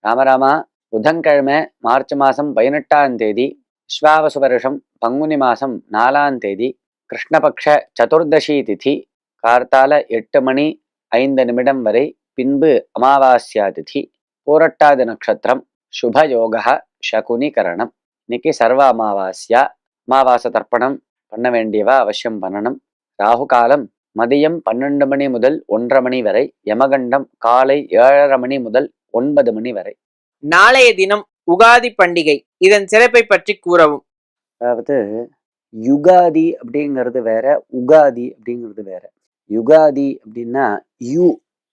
ராமராமா, புதன்கிழமை மார்ச் மாதம் 18ஆம் தேதி, விஸ்வாவசு வருஷம் பங்குனி மாதம் 4ஆம் தேதி, கிருஷ்ணபக்ஷ சதுர்தசி திதி, கார்த்தால 8 மணி 5 நிமிடம் வரை, பின்பு அமாவாஸ்யா திதி, பூரட்டாதி நட்சத்திரம், சுபயோகா, சகுனிகரணம். இன்னைக்கு சர்வ அமாவாஸ்யா. அமாவாசை தர்ப்பணம் பண்ண வேண்டியவா அவசியம் பண்ணணும். ராகு காலம் மதியம் 12 மணி முதல் 1:30 மணி வரை, யமகண்டம் காலை 7:30 மணி முதல் 9 மணி வரை. நாளைய தினம் உகாதி பண்டிகை, இதன் சிறப்பை பற்றி கூறவும். அதாவது யுகாதி அப்படிங்கிறது வேற, உகாதி அப்படிங்கிறது வேற. யுகாதி அப்படின்னா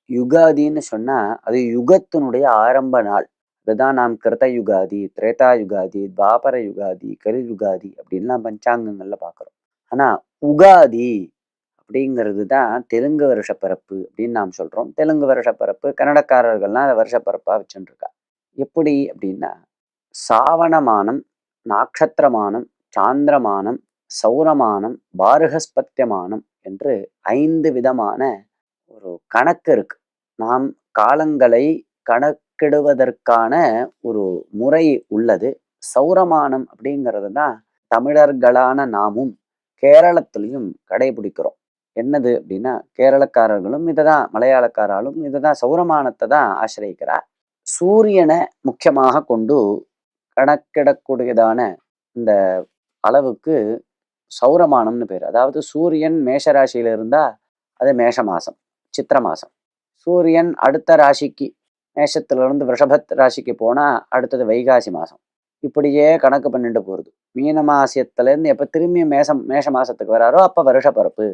யுகாதின்னு சொன்னா அது யுகத்தினுடைய ஆரம்ப நாள். அதுதான் நாம் கிருத யுகாதி, திரேதா யுகாதி, துவாபர யுகாதி, கலி யுகாதி அப்படின்லாம் பஞ்சாங்கங்கள்ல பார்க்குறோம். ஆனா உகாதி அப்படிங்கிறது தான் தெலுங்கு வருஷப்பிறப்பு அப்படின்னு நாம் சொல்றோம். தெலுங்கு வருஷப்பிறப்பு, கன்னடக்காரர்கள்லாம் அதை வருஷப்பிறப்பா வச்சுருக்கா. எப்படி அப்படின்னா, சாவணமானம், நாட்சத்திரமானம், சாந்திரமானம், சௌரமானம், பாருகஸ்பத்தியமானம் என்று 5 விதமான ஒரு கணக்கு இருக்கு. நாம் காலங்களை கணக்கிடுவதற்கான ஒரு முறை உள்ளது. சௌரமானம் அப்படிங்கிறது தான் தமிழர்களான நாமும் கேரளத்திலையும் கடைபிடிக்கிறோம். என்னது அப்படின்னா, கேரளக்காரர்களும் இதை தான், மலையாளக்காராலும் இதை தான், சௌரமானத்தை தான் ஆசிரியக்கிறார். சூரியனை முக்கியமாக கொண்டு கணக்கிடக்கூடியதான இந்த அளவுக்கு சௌரமானம்னு பேர். அதாவது சூரியன் மேஷராசியில இருந்தா அது மேஷ மாசம், சித்திர மாசம். சூரியன் அடுத்த ராசிக்கு, மேஷத்திலிருந்து ரிஷபத் ராசிக்கு போனா அடுத்தது வைகாசி மாசம். இப்படியே கணக்கு பண்ணிட்டு போறது. மீன மாசத்துலேருந்து எப்போ திரும்பி மேஷ மாசத்துக்கு வராரோ அப்போ வருஷ பரப்பு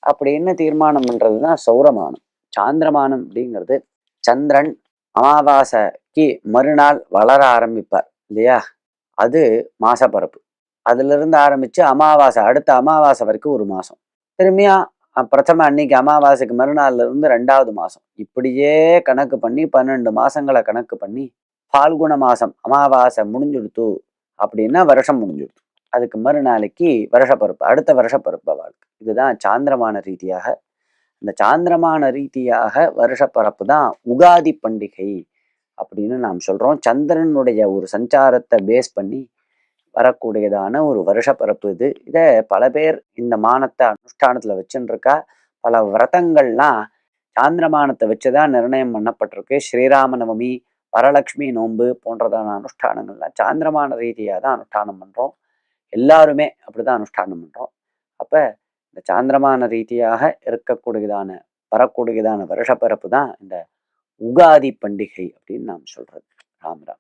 அப்படின்னு தீர்மானம் பண்றது தான் சௌரமானம். சாந்திரமானம் அப்படிங்கிறது சந்திரன் அமாவாசைக்கு மறுநாள் வளர ஆரம்பிப்பார் இல்லையா, அது மாசப்பரப்பு. அதுல இருந்து ஆரம்பிச்சு அமாவாசை, அடுத்த அமாவாசை வரைக்கும் ஒரு மாசம். திரும்பியும் பிரதம அன்னைக்கு அமாவாசைக்கு மறுநாள்ல இருந்து 2வது மாசம். இப்படியே கணக்கு பண்ணி 12 மாசங்களை கணக்கு பண்ணி பால்குண மாசம் அமாவாசை முடிஞ்சுடுத்து அப்படின்னா வருஷம் முடிஞ்சுடுத்து. அதுக்கு மறுநாளைக்கு வருஷப்பருப்பு, அடுத்த வருஷப்பருப்பு வாழ்க்கை. இதுதான் சாந்திரமான ரீதியாக. இந்த சாந்திரமான ரீதியாக வருஷப்பரப்பு தான் உகாதி பண்டிகை அப்படின்னு நாம் சொல்றோம். சந்திரனுடைய ஒரு சஞ்சாரத்தை பேஸ் பண்ணி வரக்கூடியதான ஒரு வருஷப்பரப்பு இது. இதை பல பேர் இந்த மானத்தை அனுஷ்டானத்துல வச்சுருக்கா. பல விரதங்கள்லாம் சாந்திரமானத்தை வச்சுதான் நிர்ணயம் பண்ணப்பட்டிருக்கு. ஸ்ரீராம நவமி, வரலட்சுமி நோன்பு போன்றதான அனுஷ்டானங்கள்லாம் சாந்திரமான ரீதியாக தான் அனுஷ்டானம் பண்றோம். எல்லாருமே அப்படிதான் அனுஷ்டானம் பண்றோம். அப்ப இந்த சாந்திரமான ரீதியாக இருக்கக்கூடியதான வரக்கூடியதான வருஷப்பரப்பு தான் இந்த உகாதி பண்டிகை அப்படின்னு நாம் சொல்றது. ராமராஜ்.